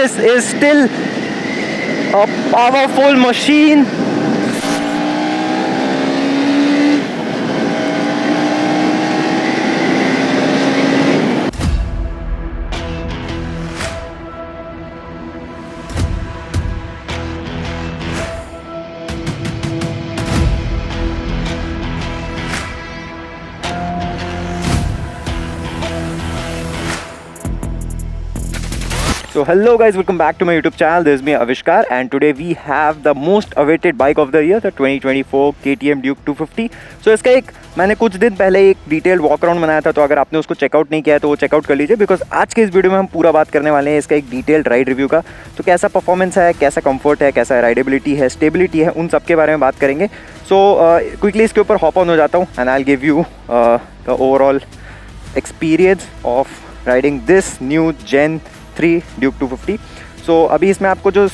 this is still a powerful machine. So hello guys, welcome back to my YouTube channel. This is me Avishkar and today we have the most awaited bike of the year, the 2024 KTM Duke 250. So इसका एक मैंने कुछ दिन पहले एक detailed walk around बनाया था, तो अगर आपने उसको चेकआउट नहीं किया है तो वो चेकआउट कर लीजिए, बिकॉज आज के इस वीडियो में हम पूरा बात करने वाले हैं इसका एक डिटेल्ड राइड रिव्यू का। तो कैसा परफॉर्मेंस है, कैसा कंफर्ट है, कैसा राइडेबिलिटी है, स्टेबिलिटी है, उन सब के बारे में बात करेंगे। सो क्विकली इसके ऊपर हॉप ऑन हो जाता हूँ and I will give you the overall experience of riding this new gen 3 Duke 250। सो अभी इसमें आपको जो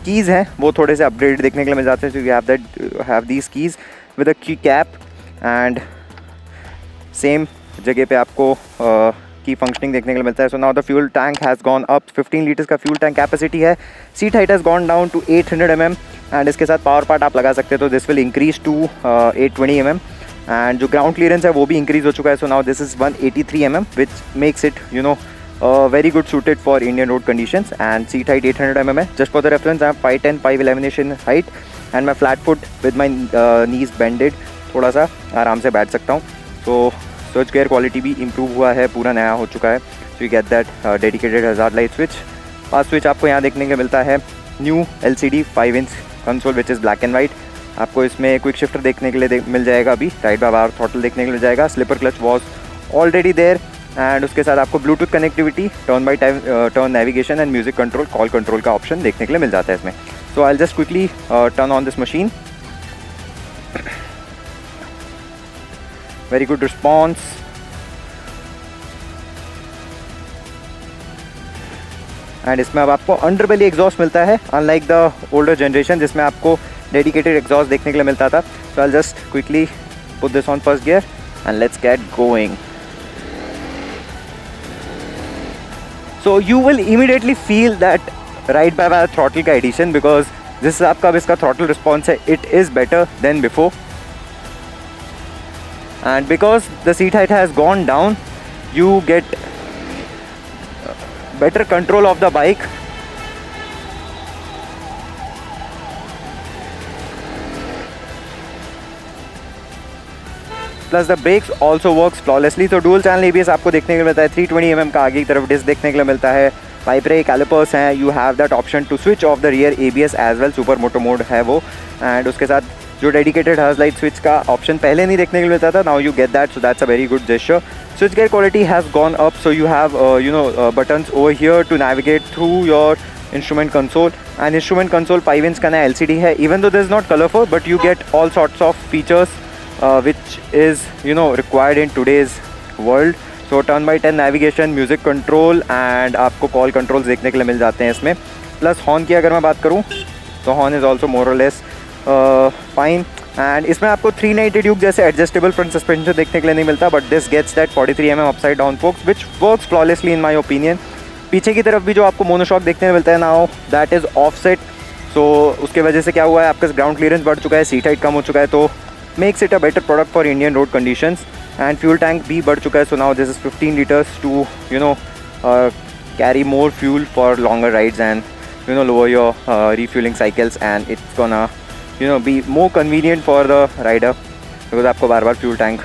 कीज़ हैं वो थोड़े से अपग्रेड देखने के लिए मिल जाते हैं। You have these keys with a की कैप एंड सेम जगह पे आपको की फंक्शनिंग देखने के लिए मिलता है। So now the fuel tank has gone up, 15 litres का फ्यूल टैंक कैपेसिटी है। Seat height has gone down to 800 mm and इसके साथ पावर पार्ट आप लगा सकते हैं, तो this will increase to 820 mm and जो ग्राउंड क्लियरेंस है वो भी इंक्रीज हो चुका है। So now this is 183 mm which makes it very good suited for Indian road conditions, and seat height 800 mm है। Just for the reference, I have 5'10", 5'11" in height and my flat foot with my knees bended, थोड़ा सा आराम से बैठ सकता हूँ। तो switch gear quality भी इम्प्रूव हुआ है, पूरा नया हो चुका है। So you get that dedicated hazard light switch। Pass switch आपको यहाँ देखने को मिलता है, new LCD 5-inch console which is black and white. आपको इसमें क्विक शिफ्टर देखने के लिए मिल जाएगा, अभी राइट बाय वायर थ्रॉटल देखने के लिए मिल जाएगा। Slipper clutch was already there and उसके साथ आपको Bluetooth connectivity, turn by turn navigation and music control, call control का ऑप्शन देखने के लिए मिल जाता है इसमें। So I will just quickly turn on this machine. Very good response. And इसमें अब आपको अंडरबेली एग्जॉस्ट मिलता है, अनलाइक द ओल्डर जनरेशन जिसमें आपको डेडिकेटेड एग्जॉस्ट देखने के लिए मिलता था। So I will just quickly put this on first gear and let's get going. So you will immediately feel that ride by wire throttle का addition, because जिस हिसाब का अब इसका throttle response है, it is better than before, and because the seat height has gone down, you get better control of the bike। Plus the brakes also works flawlessly. तो dual channel ABS आपको देखने के लिए मिलता है, 320 mm का आगे की तरफ डिस्क देखने के लिए मिलता है। पाइप ब्रेक कैलिपर्स हैं, you have that option to switch off the rear ABS as well, super moto mode है वो। एंड उसके साथ जो डेडिकेटेड हर्ज लाइट स्विच का ऑप्शन पहले नहीं देखने के लिए मिलता था, now you get that, so that's a very good gesture. Switch gear quality has gone up, so you have buttons over here to navigate through your instrument console, and instrument console 5-inch का नया LCD है। Even though this is not colourful but you get all sorts of features which is required in today's world। So turn by turn navigation, music control and आपको call controls देखने के लिए मिल जाते हैं इसमें। प्लस हॉर्न की अगर मैं बात करूँ तो हॉर्न इज़ ऑल्सो मोर और लेस फाइन। एंड इसमें आपको 390 ड्यूक जैसे एडजस्टेबल फ्रंट सस्पेंशन देखने के लिए नहीं मिलता, but this gets that 43 mm upside down forks which works flawlessly in my opinion. पीछे की तरफ भी जो आपको मोनोशॉक देखने को मिलता है नाउ दैट इज़ ऑफसेट। सो उसके वजह से क्या हुआ है, आपका ग्राउंड क्लियरेंस बढ़ चुका है, सीट हाइट कम हो चुका है, तो makes it a better product for Indian road conditions। and fuel tank भी बढ़ चुका है, so now this is 15 liters to carry more fuel for longer rides and lower your refueling cycles, and it's gonna be more convenient for the rider because आपको बार बार fuel tank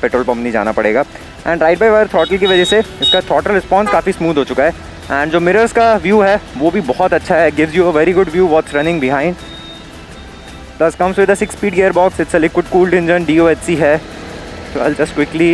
petrol pump नहीं जाना पड़ेगा। And ride by wire throttle की वजह से इसका throttle response काफ़ी smooth हो चुका है, एंड जो मिरर्स का व्यू है वो भी बहुत अच्छा है, gives you a very good view what's running behind. Thus comes with a 6-speed gearbox, it's a liquid cooled engine, DOHC है। So I'll just quickly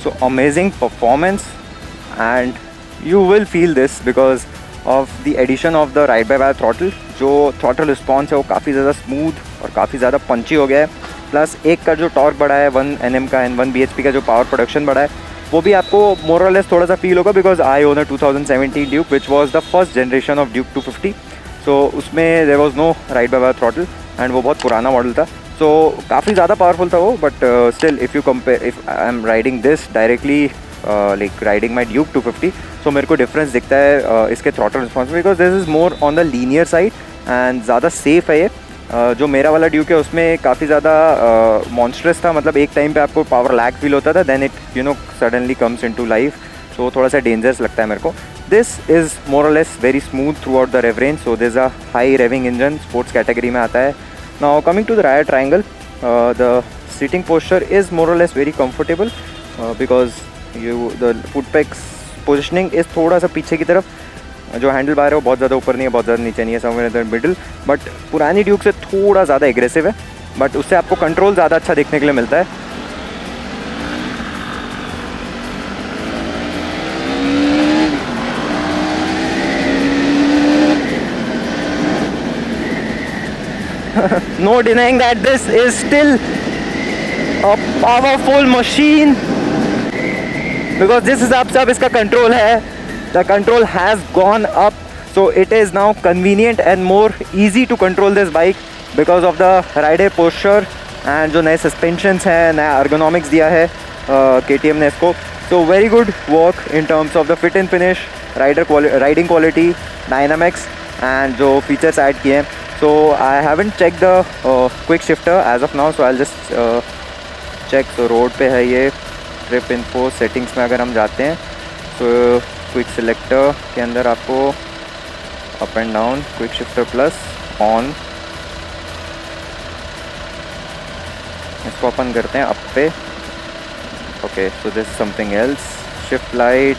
So amazing performance, and you will feel this because of the addition of the ride by wire throttle। जो throttle response है वो काफ़ी ज़्यादा smooth और काफ़ी ज़्यादा पंची हो गया है। प्लस एक का जो टॉर्क बढ़ा है 1 Nm का एंड 1 bhp का जो पावर प्रोडक्शन बढ़ा है वो भी आपको मोर और लेस थोड़ा सा फील होगा, because I own a 2017 Duke which was the first generation of Duke 250। सो उसमें there was no ride by wire throttle and वो बहुत पुराना मॉडल था, सो काफ़ी ज़्यादा पावरफुल था वो। But still if you compare, if I am riding this directly like riding my Duke 250, सो मेरे को डिफरेंस दिखता है इसके थ्रॉटल रिस्पॉन्स में, because this is more on the linear side and ज़्यादा सेफ है ये। जो मेरा वाला ड्यूक है उसमें काफ़ी ज़्यादा मॉन्स्ट्रस था, मतलब एक टाइम पे आपको पावर लैग फील होता था, then it you know suddenly comes into life, so थोड़ा सा डेंजरस लगता है मेरे को। दिस इज़ मोर और less very smooth throughout the rev range, so this a high revving engine, sports category में आता है। Now coming to the rear triangle, the seating posture is more और less very comfortable, because you the foot pegs positioning is थोड़ा सा पीछे की तरफ, जो हैंडल बार है वो बहुत ज़्यादा ऊपर नहीं है, बहुत ज़्यादा नीचे नहीं है, somewhere in the middle. But पुरानी ड्यूक से थोड़ा ज़्यादा एग्रेसिव है, बट उससे आपको कंट्रोल ज़्यादा अच्छा देखने के लिए मिलता है। No denying that this is still a powerful machine, because जिस हिसाब से अब इसका कंट्रोल है, the control has gone up, so it is now convenient and more easy to control this bike because of the rider posture and जो नए suspensions हैं, नया ergonomics दिया है KTM ने इसको, so very good work in terms of the fit and finish, riding quality, dynamics and जो features add किए हैं। So I haven't checked the quick shifter as of now, so I'll just check। so road पे है ये, trip info settings में अगर हम जाते हैं, so क्विक सिलेक्टर के अंदर आपको up and down, quick shifter plus on, इसको अपन करते हैं अप पे। Okay, so this something else, shift light,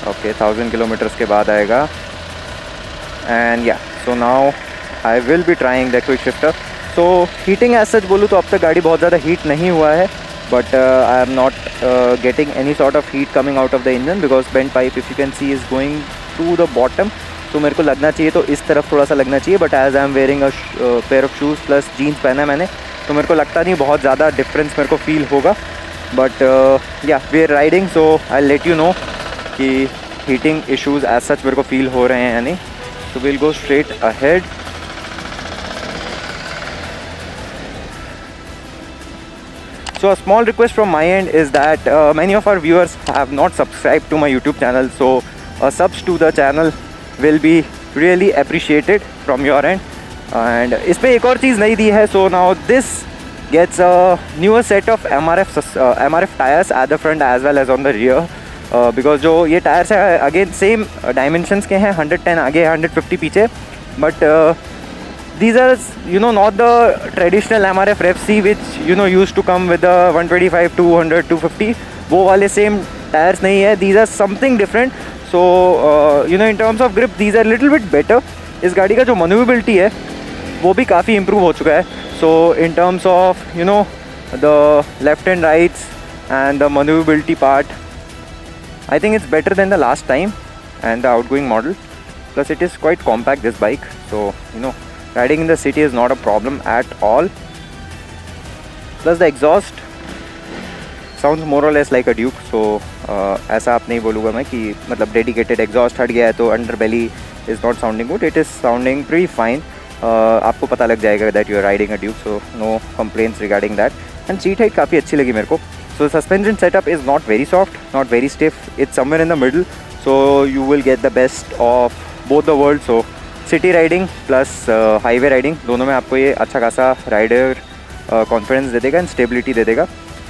okay 1000 kilometres के बाद आएगा। And yeah so now I will be trying the quick shifter. So heating as such बोलूँ तो अब तक गाड़ी बहुत ज़्यादा हीट नहीं हुआ है, but I am not getting any sort of heat coming out of the engine, because bent pipe if you can see is going to the bottom, तो मेरे को लगना चाहिए तो इस तरफ थोड़ा सा लगना चाहिए, but as I am wearing a pair of shoes plus jeans पहना है मैंने, तो मेरे को लगता नहीं बहुत ज़्यादा डिफरेंस मेरे को फील होगा। But yeah we are riding, so I let you know कि हीटिंग इशूज़ एज सच मेरे को फील हो रहे हैं या नहीं। So will go straight ahead. So a small request from my end is that many of our viewers have not subscribed to my YouTube channel, so subs to the channel will be really appreciated from your end. And इस पे एक और चीज़ नहीं दी है, so now this gets a newer set of MRF tires at the front as well as on the rear, because जो ये tyres है again same dimensions के हैं, 110 आगे 150 पीछे, but these are not the traditional MRF Rev C which used to come with the 125, 200, 250, वो वाले same tires नहीं है, these are something different। so in terms of grip these are little bit better। इस गाड़ी का जो maneuverability है वो भी काफ़ी improve हो चुका है। so in terms of the left and rights and the maneuverability part, I think it's better than the last time and the outgoing model, plus it is quite compact this bike, so riding in the city is not a problem at all। plus the exhaust sounds more or less like a Duke, so ऐसा आप नहीं बोलूँगा मैं कि मतलब dedicated exhaust हट गया है तो underbelly is not sounding good, it is sounding pretty fine। आपको पता लग जाएगा that you are riding a Duke, so no complaints regarding that। and seat height काफ़ी अच्छी लगी मेरे को। so suspension setup is not very soft, not very stiff, it's somewhere in the middle, so you will get the best of both the worlds। so city riding plus highway riding दोनों में आपको ये अच्छा खासा rider confidence दे देगा and stability दे देगा।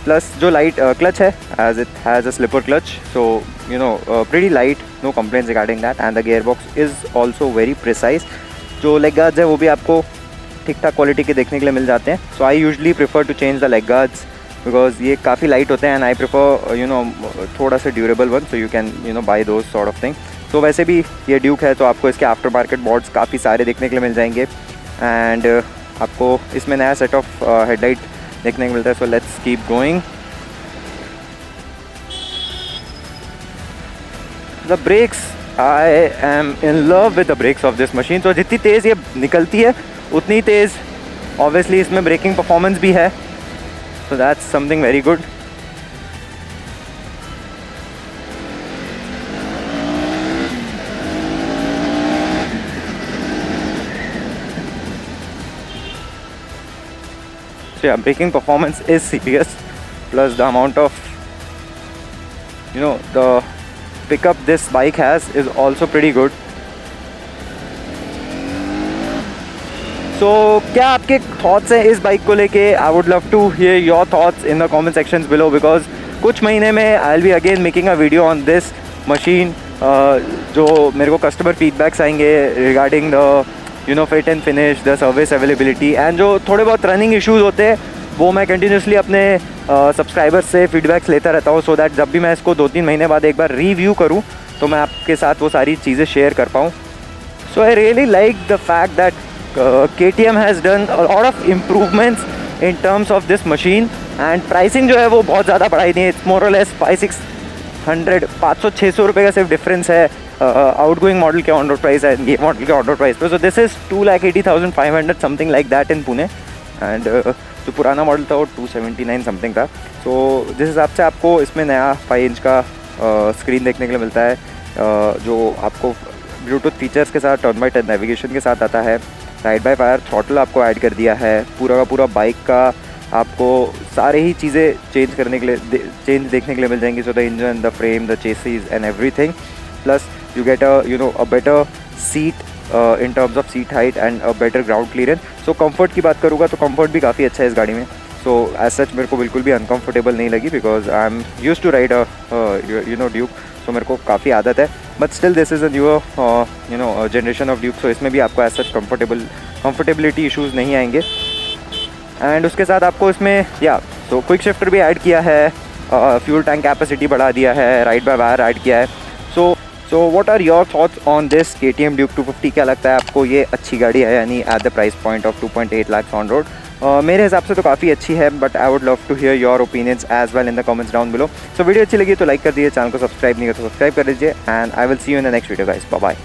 Plus जो light clutch है as it has a slipper clutch, so pretty light, no complaints regarding that. And the gear box is also very precise. जो लेग गार्ड्स है वो भी आपको ठीक ठाक क्वालिटी के देखने के लिए मिल जाते हैं। So I usually prefer to change the leg guards because ये काफ़ी लाइट होते हैं एंड आई प्रेफर थोड़ा सा durable one, so you can buy those sort of thing. तो वैसे भी ये ड्यूक है तो आपको इसके आफ्टर मार्केट मॉड्स काफ़ी सारे देखने के लिए मिल जाएंगे एंड आपको इसमें नया सेट ऑफ हेडलाइट देखने को मिलता है। So let's keep going. The brakes, I am in love with the brakes of this machine. तो जितनी तेज़ ये निकलती है उतनी तेज़ ऑब्वियसली इसमें ब्रेकिंग परफॉर्मेंस भी है, so that's something very good. So yeah, braking performance is serious, plus the amount of, you know, the pickup this bike has is also pretty good. So क्या आपके थॉट्स हैं इस bike को लेके? I would love to hear your thoughts in the comment sections below, because कुछ महीने में I will be again making a video on this machine, जो मेरे को कस्टमर फीडबैक्स आएंगे regarding the you know fit and finish, the service availability and जो थोड़े बहुत रनिंग इश्यूज़ होते हैं वो मैं कंटिन्यूसली अपने सब्सक्राइबर्स से फीडबैक्स लेता रहता हूँ, सो दैट जब भी मैं इसको 2-3 महीने बाद एक बार रिव्यू करूँ तो मैं आपके साथ वो सारी चीज़ें शेयर कर पाऊँ. So I really like the fact that KTM has done a lot of improvements in terms of this machine, and pricing जो है वो बहुत ज़्यादा बढ़ाई नहीं है. It's more or less 500-600 रुपये का सिर्फ डिफरेंस है आउटगोइंग मॉडल के ऑन रोड प्राइस है ये मॉडल के ऑन रोड प्राइस पे. So this is 2,80,500 something like that in Pune, and जो पुराना मॉडल था वो 279 समथिंग था. सो जिस हिसाब से आपको इसमें नया 5 इंच का स्क्रीन देखने के लिए मिलता है, जो आपको ब्लूटूथ फीचर्स के साथ टर्न बाय टर्न नेविगेशन के साथ आता है, राइड बाय वायर थ्रॉटल आपको ऐड कर दिया है, पूरा का पूरा बाइक का आपको सारे ही चीज़ें चेंज करने के लिए चेंज देखने के लिए मिल जाएंगी. So the engine, the frame, the chassis and everything, plus you get a better seat in terms of seat height and a better ground clearance. So comfort की बात करूँगा तो कंफर्ट भी काफ़ी अच्छा है इस गाड़ी में. सो एज सच मेरे को बिल्कुल भी अनकम्फर्टेबल नहीं लगी, because I am used to ride you know Duke, तो मेरे को काफ़ी आदत है. But still this is a new generation of Duke, so इसमें भी आपको एज सच कंफर्टेबिलिटी इश्यूज़ नहीं आएंगे. एंड उसके साथ आपको इसमें तो क्विक शिफ्टर भी ऐड किया है, फ्यूल टैंक कैपेसिटी बढ़ा दिया है, राइड बाय वायर ऐड किया है. So what are your thoughts on this KTM Duke 250? क्या लगता है आपको, ये अच्छी गाड़ी है यानी at the price point of 2.8 lakh on road? मेरे हिसाब से तो काफ़ी अच्छी है, but I would love to hear your opinions as well in the comments down below. So video अच्छी लगी तो लाइक कर दीजिए, चैनल को सब्सक्राइब नहीं कर तो सब्सक्राइब कर लीजिए, and I will see you in the next video guys. Bye bye.